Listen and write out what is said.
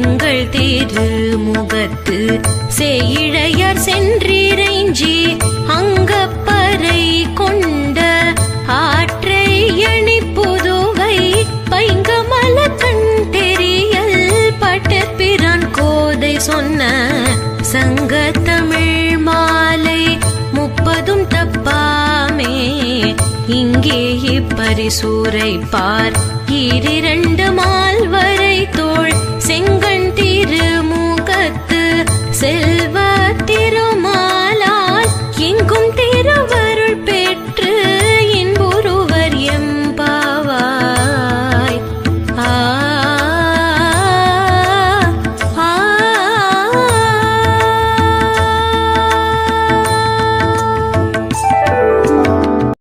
திங்கள் திருமுகத்து சேயிழையர் சென்றிறைஞ்சி அங்கப்பறை கொண்ட ஆற்றை அணி புதுவை பைங்கமல கண் தெரியல் பட்டபிரான் கோதை சொன்ன சங்க தமிழ் மாலை 30 தப்பாமே. இங்கே இப்பரிசூரை பார் 2 மால்வர்